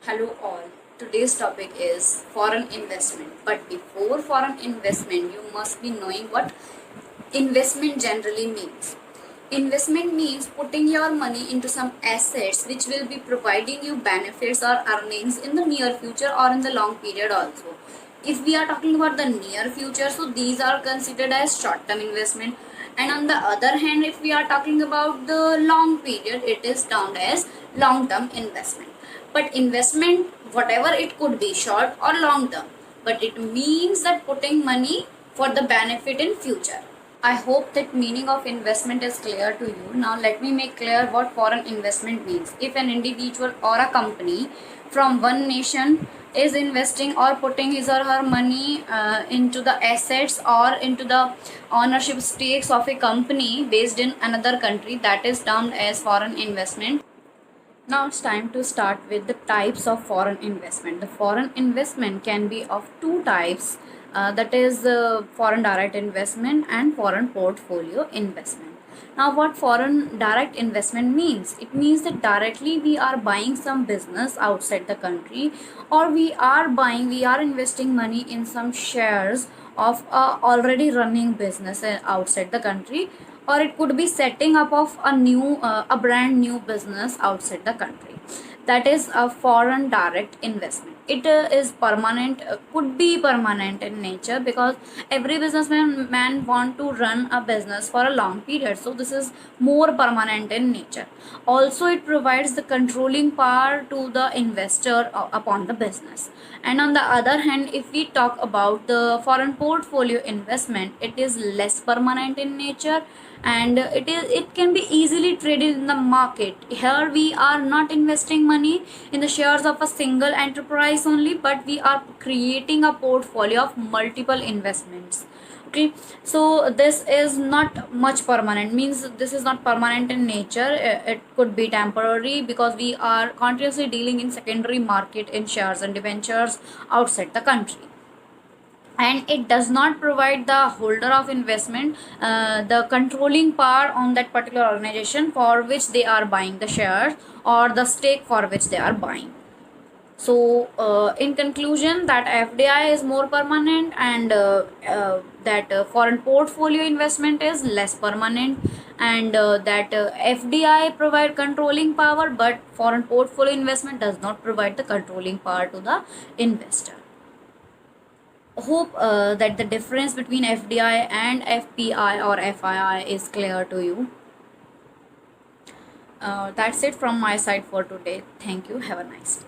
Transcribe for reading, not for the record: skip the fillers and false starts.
Hello all. Today's topic is foreign investment. But before foreign investment, you must be knowing what investment generally means. Investment means putting your money into some assets which will be providing you benefits or earnings in the near future or in the long period also. If we are talking about the near future, so these are considered as short term investment, and on the other hand, if we are talking about the long period, it is termed as long term investment. But investment, whatever it could be, short or long term, but it means that putting money for the benefit in future. I hope that meaning of investment is clear to you. Now let me make clear what foreign investment means. If an individual or a company from one nation is investing or putting his or her money into the assets or into the ownership stakes of a company based in another country, that is termed as foreign investment. Now it's time to start with the types of foreign investment. The foreign investment can be of two types, that is foreign direct investment and foreign portfolio investment. Now what foreign direct investment means? It means that directly we are buying some business outside the country, or we are investing money in some shares of a already running business outside the country, or it could be setting up of a brand new business outside the country. That is a foreign direct investment. It is permanent, could be permanent in nature, because every businessman want to run a business for a long period, so this is more permanent in nature. Also it provides the controlling power to the investor upon the business. And on the other hand, if we talk about the foreign portfolio investment, it is less permanent in nature, and it can be easily traded in the market. Here we are not investing money in the shares of a single enterprise only, but we are creating a portfolio of multiple investments. Okay, so this is not much permanent, means this is not permanent in nature. It could be temporary, because we are continuously dealing in secondary market in shares and debentures outside the country, and it does not provide the holder of investment the controlling power on that particular organization for which they are buying the shares, or the stake for which they are buying. So in conclusion, that FDI is more permanent, and that foreign portfolio investment is less permanent, and that FDI provide controlling power, but foreign portfolio investment does not provide the controlling power to the investor. Hope that the difference between FDI and FPI or FII is clear to you. That's it from my side for today. Thank you. Have a nice day.